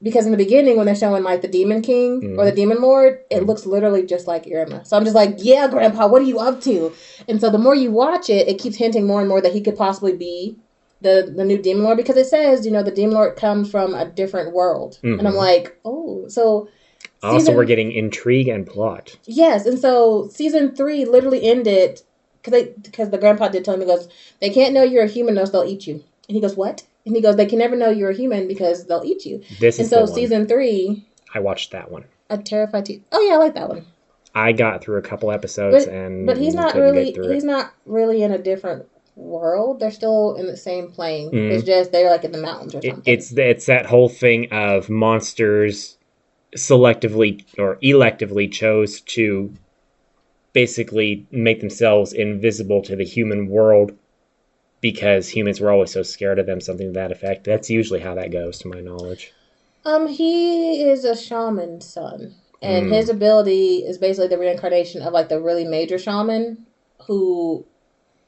Because in the beginning, when they're showing like the Demon King or the Demon Lord, it looks literally just like Irma. So I'm just like, yeah, Grandpa, what are you up to? And so the more you watch it, it keeps hinting more and more that he could possibly be the new Demon Lord, because it says, you know, the Demon Lord comes from a different world. And I'm like, oh, so... Also, we're getting intrigue and plot. Yes, and so season 3 literally ended because the grandpa did tell him, he goes, they can't know you're a human unless they'll eat you. And he goes, what? And he goes, they can never know you're a human because they'll eat you. Season 3, I watched that one. A Terrified Teacher. Oh yeah, I like that one. I got through a couple episodes, but he's not really in a different world. They're still in the same plane. It's just they're like in the mountains or something. It's that whole thing of monsters selectively or electively chose to basically make themselves invisible to the human world because humans were always so scared of them, something to that effect. That's usually how that goes, to my knowledge. He is a shaman's son, and his ability is basically the reincarnation of like the really major shaman who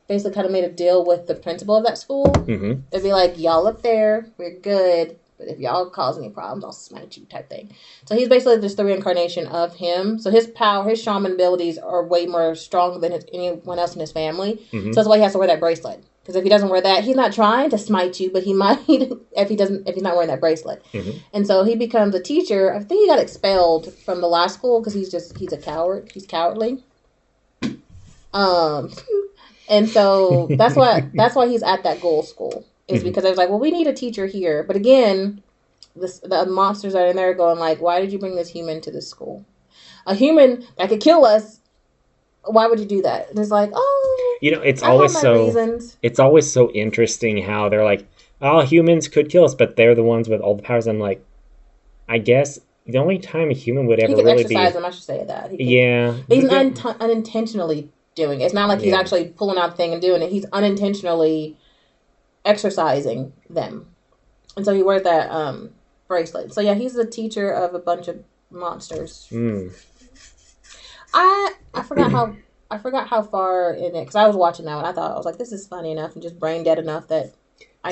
basically kind of made a deal with the principal of that school. They'd be like, y'all up there, we're good, but if y'all cause any problems, I'll smite you type thing. So he's basically just the reincarnation of him. So his power, his shaman abilities are way more strong than anyone else in his family. So that's why he has to wear that bracelet. Because if he doesn't wear that, he's not trying to smite you, but he might if he's not wearing that bracelet. And so he becomes a teacher. I think he got expelled from the last school because he's a coward. He's cowardly. And so that's why he's at that ghoul school. Is because I was like, well, we need a teacher here. But again, the monsters are in there going like, why did you bring this human to this school? A human that could kill us. Why would you do that? And it's like, oh, you know, it's always so interesting how they're like, oh, humans could kill us, but they're the ones with all the powers. I'm like, I guess the only time a human would ever really be exercise them. I should say that. He's unintentionally doing it. It's not like he's actually pulling out the thing and doing it. He's unintentionally exercising them, and so he wears that bracelet. So yeah, he's the teacher of a bunch of monsters. I forgot how I forgot how far in it, because I was watching that one. I was like, this is funny enough and just brain dead enough that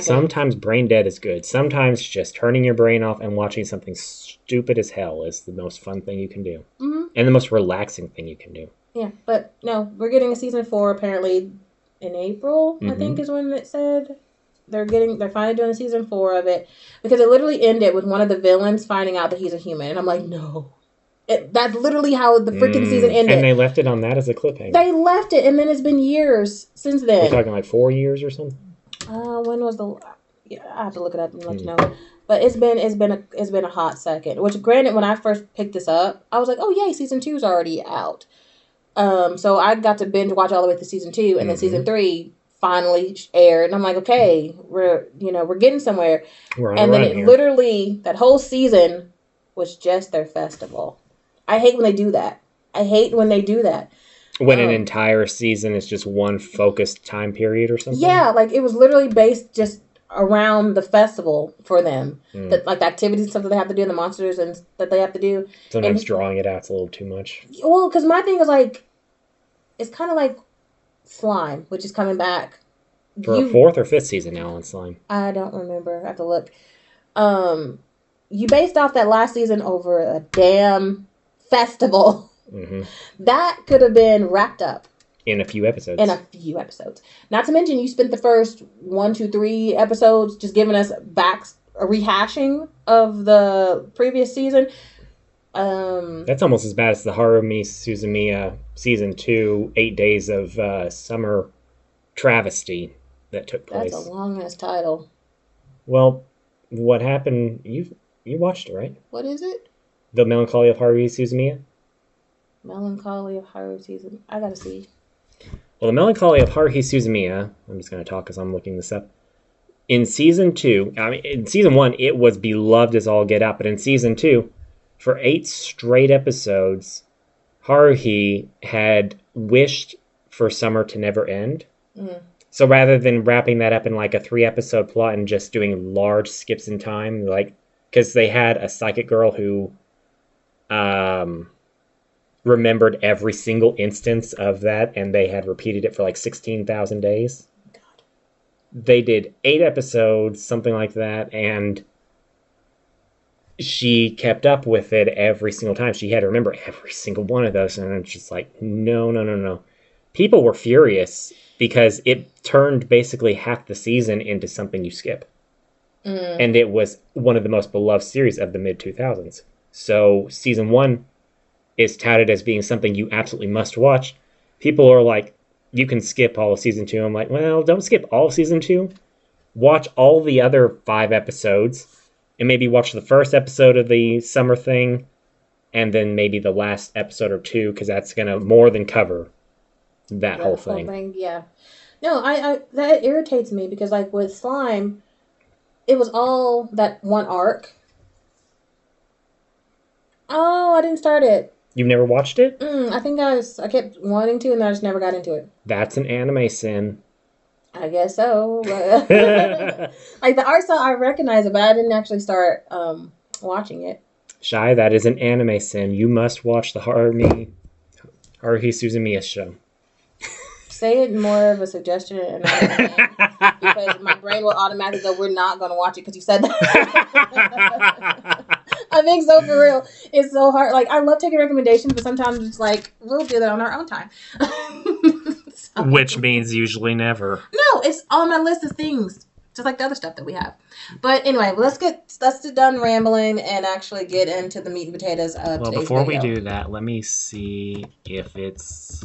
Sometimes brain dead is good. Sometimes just turning your brain off and watching something stupid as hell is the most fun thing you can do. Mm-hmm. And the most relaxing thing you can do. Yeah, but no, we're getting a season 4 apparently in April, mm-hmm. I think is when it said. They're finally doing a season 4 of it, because it literally ended with one of the villains finding out that he's a human. And I'm like, no. That's literally how the freaking season ended. And they left it on that as a cliffhanger. They left it, and then it's been years since then. We're talking like 4 years or something? When was the... Yeah, I have to look it up and let you know. But it's been a hot second. Which, granted, when I first picked this up, I was like, oh, yay, season 2 is already out. So I got to binge watch all the way to season 2, and then season 3 finally aired, and I'm like, okay, we're getting somewhere. And then literally that whole season was just their festival. I hate when they do that. When an entire season is just one focused time period or something? Yeah, like it was literally based just around the festival for them. Like the activities and stuff that they have to do, and the monsters and that they have to do. Sometimes drawing it out's a little too much. Well, because my thing is like, it's kind of like Slime, which is coming back. For a 4th or 5th season now on Slime. I don't remember. I have to look. You based off that last season over a damn festival. Mm-hmm. That could have been wrapped up. In a few episodes. Not to mention, you spent the first 1, 2, 3 episodes just giving us a rehashing of the previous season. That's almost as bad as the Haruhi Suzumiya season 2, 8 days of summer travesty that took place. That's a long ass title. Well, what happened? You watched it, right? What is it? The Melancholy of Haruhi Suzumiya. Melancholy of Haruhi Suzumiya. I gotta see. Well, the Melancholy of Haruhi Suzumiya. I'm just gonna talk as I'm looking this up. In season 2, in season 1, it was beloved as all get out, but in season 2, for 8 straight episodes, Haruhi had wished for summer to never end. Mm. So rather than wrapping that up in like a 3-episode plot and just doing large skips in time, like, because they had a psychic girl who remembered every single instance of that, and they had repeated it for like 16,000 days. God. They did 8 episodes, something like that, and she kept up with it every single time. She had to remember every single one of those, and it's just like, no. People were furious because it turned basically half the season into something you skip. And it was one of the most beloved series of the mid-2000s. So season 1 is touted as being something you absolutely must watch. People are like, you can skip all of season 2. I'm like, well, don't skip all of season 2. Watch all the other 5 episodes. And maybe watch the first episode of the summer thing, and then maybe the last episode or 2, because that's going to more than cover that whole thing. Yeah. No, I that irritates me, because like with Slime, it was all that one arc. Oh, I didn't start it. You've never watched it? I think I kept wanting to, and I just never got into it. That's an anime sin. I guess so. But like the art style, I recognize it, but I didn't actually start watching it. Shy, that is an anime sin. You must watch the Haruhi Suzumiya show. Say it more of a suggestion, and because my brain will automatically go, we're not going to watch it because you said that. I think so, for real. It's so hard. Like, I love taking recommendations, but sometimes it's like, we'll do that on our own time. Which means usually never. No, it's on my list of things, just like the other stuff that we have. But anyway, let's get done rambling and actually get into the meat and potatoes of today's before video. We do that, let me see if it's...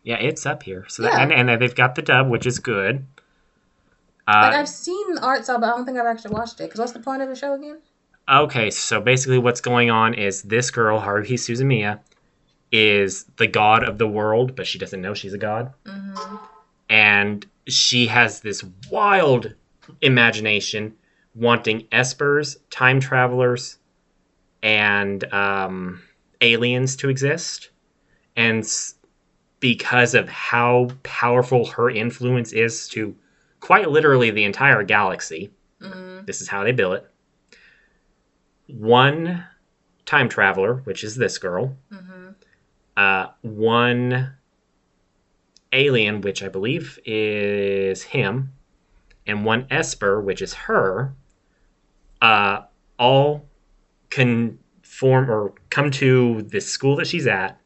Yeah, it's up here. So yeah. And they've got the dub, which is good. Like, I've seen the art style, but I don't think I've actually watched it. Because what's the point of the show again? Okay, so basically what's going on is this girl, Haruhi Suzumiya, is the god of the world, but she doesn't know she's a god. Mm-hmm. And she has this wild imagination, wanting espers, time travelers, and aliens to exist. And because of how powerful her influence is to quite literally the entire galaxy, this is how they bill it. One time traveler, which is this girl, one alien, which I believe is him, and one Esper, which is her, all conform or come to this school that she's at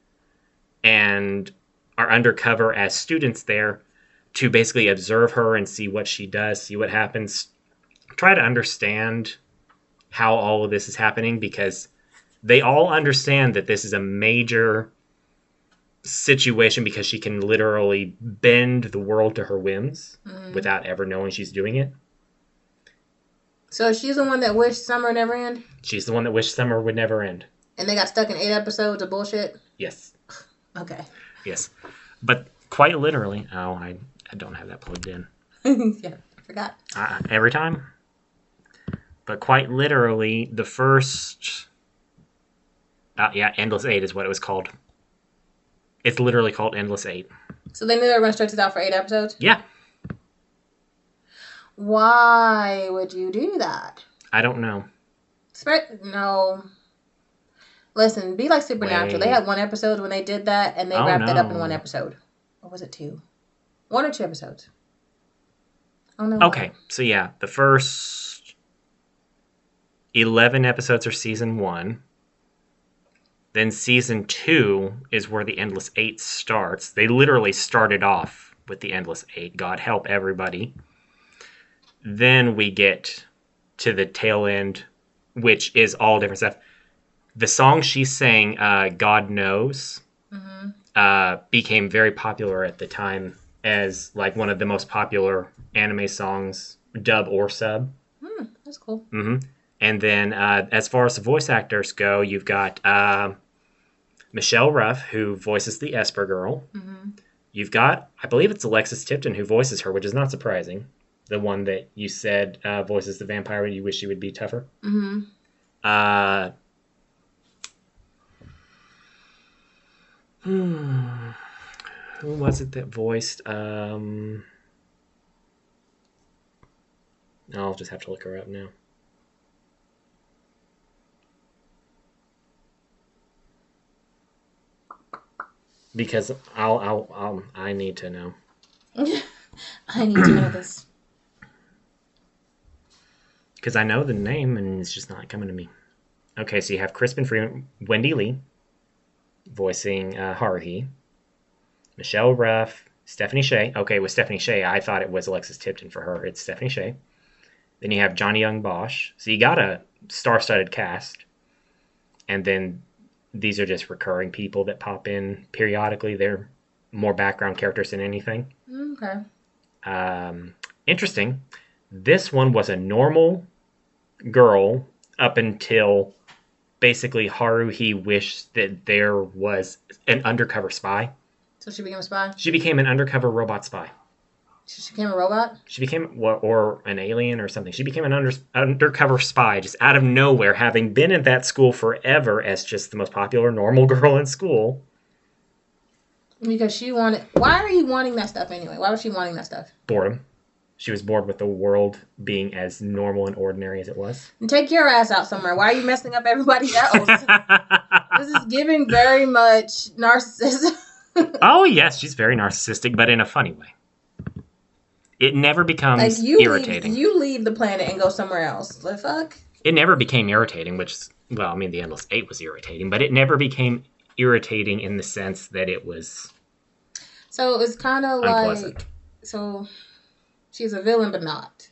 and are undercover as students there to basically observe her and see what she does, see what happens, try to understand how all of this is happening, because they all understand that this is a major situation because she can literally bend the world to her whims without ever knowing she's doing it. So she's the one that wished summer never end? She's the one that wished summer would never end. And they got stuck in 8 episodes of bullshit? Yes. Okay. Yes. But quite literally, I don't have that plugged in. Yeah, I forgot. Every time. But quite literally, the first... Endless 8 is what it was called. It's literally called Endless 8. So they knew they were going to stretch it out for 8 episodes? Yeah. Why would you do that? I don't know. No. Listen, be like Supernatural. Wait. They had 1 episode when they did that, and they wrapped it up in 1 episode. Or was it 2? 1 or 2 episodes? I don't know. Okay, so yeah, the first 11 episodes are season 1. Then season 2 is where the Endless 8 starts. They literally started off with the Endless 8. God help everybody. Then we get to the tail end, which is all different stuff. The song she sang, God Knows, became very popular at the time as like one of the most popular anime songs, dub or sub. That's cool. And then as far as the voice actors go, you've got Michelle Ruff, who voices the Esper girl. You've got, I believe it's Alexis Tipton who voices her, which is not surprising. The one that you said voices the vampire and you wish she would be tougher. Who was it that voiced... I'll just have to look her up now. Because I need to know. I need to know this. Because I know the name and it's just not coming to me. Okay, so you have Crispin Freeman, Wendy Lee, voicing Haruhi. Michelle Ruff, Stephanie Shea. Okay, with Stephanie Shea, I thought it was Alexis Tipton for her. It's Stephanie Shea. Then you have Johnny Young Bosch. So you got a star-studded cast. And then these are just recurring people that pop in periodically. They're more background characters than anything. Okay. Interesting. This one was a normal girl up until basically Haruhi wished that there was an undercover spy. So she became a spy? She became an undercover robot spy. She became a robot? She became, or an alien or something. She became an undercover spy just out of nowhere, having been at that school forever as just the most popular normal girl in school. Because she wanted... Why are you wanting that stuff anyway? Why was she wanting that stuff? Boredom. She was bored with the world being as normal and ordinary as it was. And take your ass out somewhere. Why are you messing up everybody else? This is giving very much narcissism. Oh, yes, she's very narcissistic, but in a funny way. It never becomes irritating. You leave the planet and go somewhere else. The fuck? It never became irritating, which, well, I mean, the Endless 8 was irritating, but it never became irritating in the sense that it was So it was kind of like... So she's a villain, but not.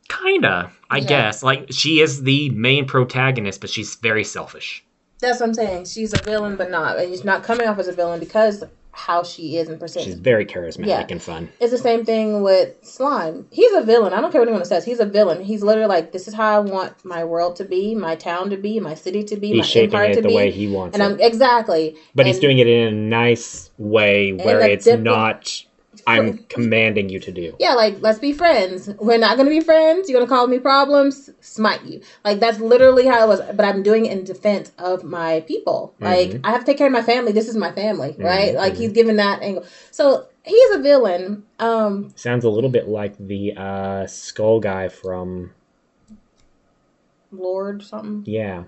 Kinda, I guess. Like, she is the main protagonist, but she's very selfish. That's what I'm saying. She's a villain, but not. And she's not coming off as a villain because how she is in percent. She's very charismatic and fun. It's the same thing with Slime. He's a villain. I don't care what anyone says. He's a villain. He's literally like, this is how I want my world to be, my town to be, my city to be, he's my empire to be. He's shaping it the way he wants it. Exactly. But he's doing it in a nice way where it's not... I'm commanding you to do. Yeah, like, let's be friends. We're not going to be friends. You're going to cause me problems. Smite you. Like, that's literally how it was. But I'm doing it in defense of my people. Like, I have to take care of my family. This is my family, right? Like, he's giving that angle. So, he's a villain. Sounds a little bit like the skull guy from... Lord something? Yeah.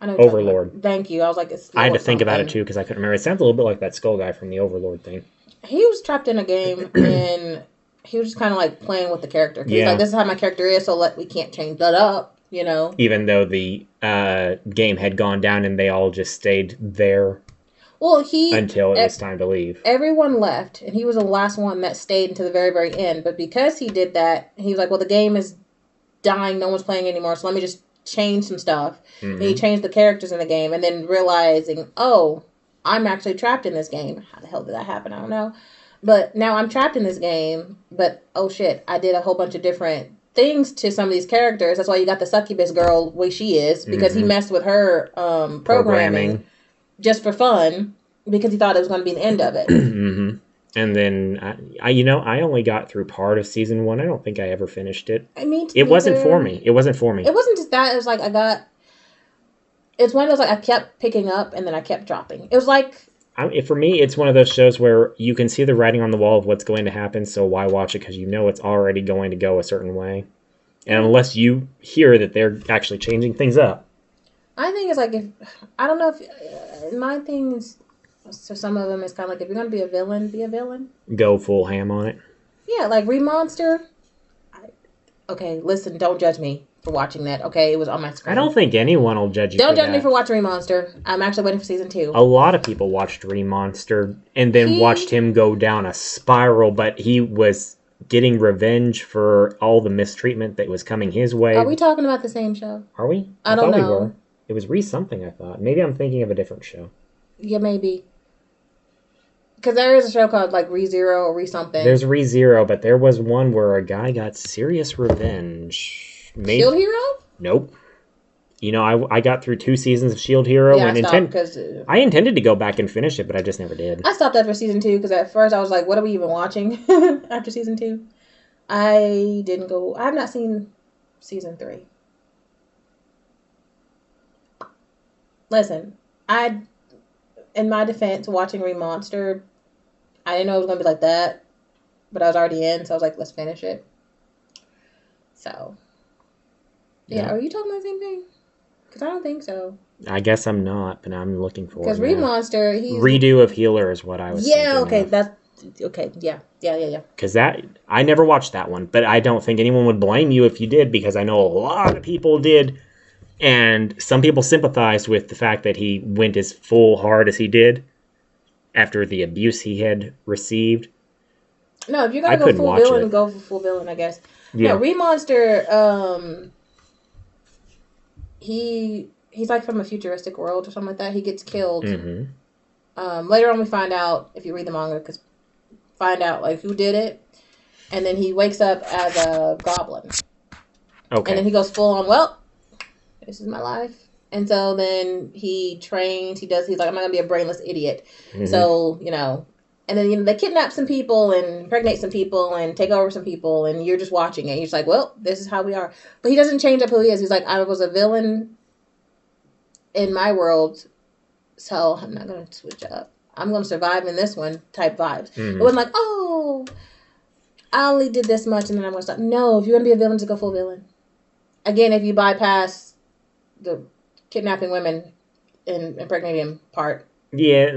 I know Overlord. Thank you. I was like, it's I had to think about it, too, because I couldn't remember. It sounds a little bit like that skull guy from the Overlord thing. He was trapped in a game and he was just kind of like playing with the character. He's like, this is how my character is, so we can't change that up, you know? Even though the game had gone down and they all just stayed there. Well, until it was time to leave. Everyone left, and he was the last one that stayed until the very, very end. But because he did that, he was like, well, the game is dying. No one's playing anymore, so let me just change some stuff. Mm-hmm. And he changed the characters in the game, and then realizing, oh, I'm actually trapped in this game. How the hell did that happen? I don't know. But now I'm trapped in this game, but oh shit, I did a whole bunch of different things to some of these characters. That's why you got the succubus girl the way she is, because he messed with her programming. Just for fun, because he thought it was going to be the end of it. Mm-hmm. And then, I only got through part of season 1. I don't think I ever finished it. It wasn't for me. It wasn't for me. It wasn't just that. It was like it's one of those, like, I kept picking up and then I kept dropping. It was like... for me, it's one of those shows where you can see the writing on the wall of what's going to happen, so why watch it? Because you know it's already going to go a certain way. And unless you hear that they're actually changing things up. I think it's like, I don't know if... my thing is... So some of them is kind of like, if you're going to be a villain, be a villain. Go full ham on it. Yeah, like Remonster. Okay, listen, don't judge me for watching that. Okay, it was on my screen. I don't think anyone will judge you Don't judge me for watching Remonster. I'm actually waiting for season 2. A lot of people watched Remonster and then watched him go down a spiral, but he was getting revenge for all the mistreatment that was coming his way. Are we talking about the same show? Are we? I don't know. We were. It was Re-something, I thought. Maybe I'm thinking of a different show. Yeah, maybe. Because there is a show called, like, Re-Zero or Re-something. There's Re-Zero, but there was one where a guy got serious revenge. Shield Hero? Nope. I got through 2 seasons of Shield Hero. Yeah, and I intended to go back and finish it, but I just never did. I stopped after season 2, because at first I was like, what are we even watching after season 2? I have not seen season 3. Listen, in my defense, watching Remonster, I didn't know it was going to be like that, but I was already in, so I was like, let's finish it. So, yeah. Are you talking about the same thing? Because I don't think so. I guess I'm not, but I'm looking for it. Because Remonster, Redo of Healer is what I was thinking okay, of. that's... Okay, yeah. Because I never watched that one, but I don't think anyone would blame you if you did, because I know a lot of people did, and some people sympathized with the fact that he went as full hard as he did after the abuse he had received. No, if you're going to go full villain, go for full villain, I guess. Yeah. No, Remonster, he's like from a futuristic world or something like that. He gets killed. Mm-hmm. Later on we find out, if you read the manga, find out like who did it. And then he wakes up as a goblin. Okay. And then he goes full on, well, this is my life. And so then he trains, he's like, I'm not going to be a brainless idiot. Mm-hmm. So, and then they kidnap some people and impregnate some people and take over some people, and you're just watching it. You're just like, well, this is how we are. But he doesn't change up who he is. He's like, I was a villain in my world, so I'm not going to switch up. I'm going to survive in this one type vibes. Mm-hmm. It wasn't like, oh, I only did this much and then I'm going to stop. No, if you're going to be a villain, just go full villain. Again, if you bypass the kidnapping women and impregnating part. Yeah.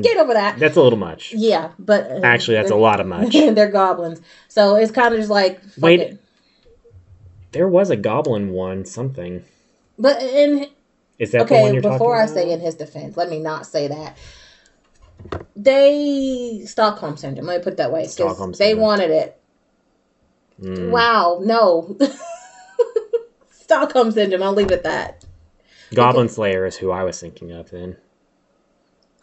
Get over that. That's a little much. Yeah, but... actually, that's a lot of much. They're goblins. So it's kind of just like... Wait. There was a goblin one, something. But in... Is that the one you're talking about? Before I say in his defense, let me not say that. They... Stockholm Syndrome, let me put it that way. Stockholm Syndrome. They wanted it. Mm. Wow, no. Stockholm Syndrome, I'll leave it at that. Goblin Slayer is who I was thinking of then.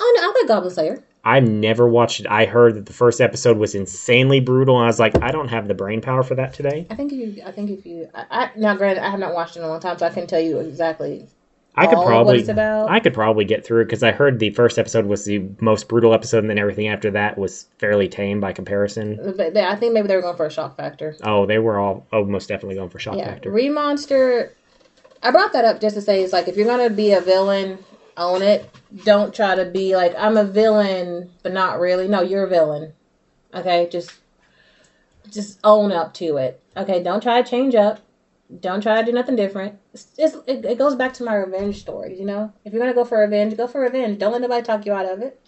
Oh, no, I like Goblin Slayer. I've never watched it. I heard that the first episode was insanely brutal, and I was like, I don't have the brain power for that today. Now granted, I have not watched it in a long time, so I can tell you exactly what it's about. I could probably get through it, because I heard the first episode was the most brutal episode, and then everything after that was fairly tame by comparison. But I think maybe they were going for a shock factor. Oh, they were all most definitely going for shock factor. Remonster, I brought that up just to say, it's like, if you're going to be a villain, own it. Don't try to be like, I'm a villain, but not really. No, you're a villain. Okay, just own up to it. Okay, don't try to change up. Don't try to do nothing different. It goes back to my revenge stories, If you're going to go for revenge, go for revenge. Don't let nobody talk you out of it.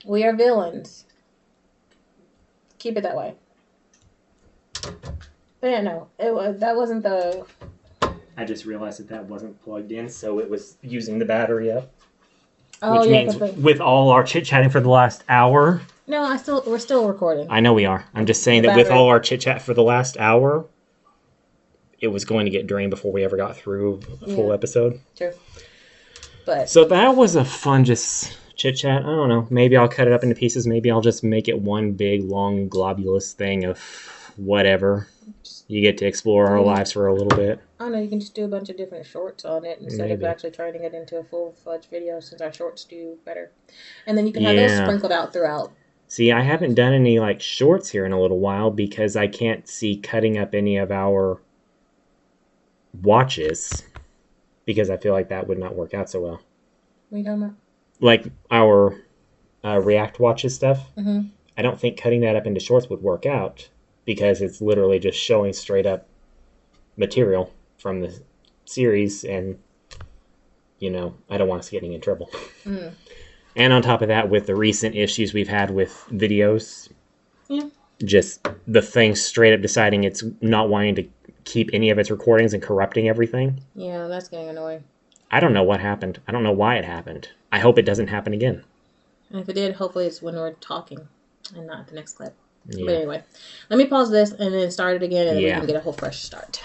We are villains. Keep it that way. But yeah, no. That wasn't the... I just realized that wasn't plugged in, so it was using the battery up. Oh, which means with all our chit-chatting for the last hour... No, we're still recording. I know we are. I'm just saying that with all our chit-chat for the last hour, it was going to get drained before we ever got through a full episode. True. But so that was a fun just chit-chat. I don't know. Maybe I'll cut it up into pieces. Maybe I'll just make it one big, long, globulous thing of whatever. You get to explore our lives for a little bit. I don't know. You can just do a bunch of different shorts on it instead of actually trying to get into a full-fledged video, since our shorts do better. And then you can have those sprinkled out throughout. See, I haven't done any shorts here in a little while because I can't see cutting up any of our watches, because I feel like that would not work out so well. What are you talking about? Like our React watches stuff. Mm-hmm. I don't think cutting that up into shorts would work out, because it's literally just showing straight up material from the series, and I don't want us getting in trouble. Mm. And on top of that, with the recent issues we've had with videos, just the thing straight up deciding it's not wanting to keep any of its recordings and corrupting everything. Yeah, that's getting annoying. I don't know what happened. I don't know why it happened. I hope it doesn't happen again. And if it did, hopefully it's when we're talking and not the next clip. Yeah. But anyway, let me pause this and then start it again, and then we can get a whole fresh start.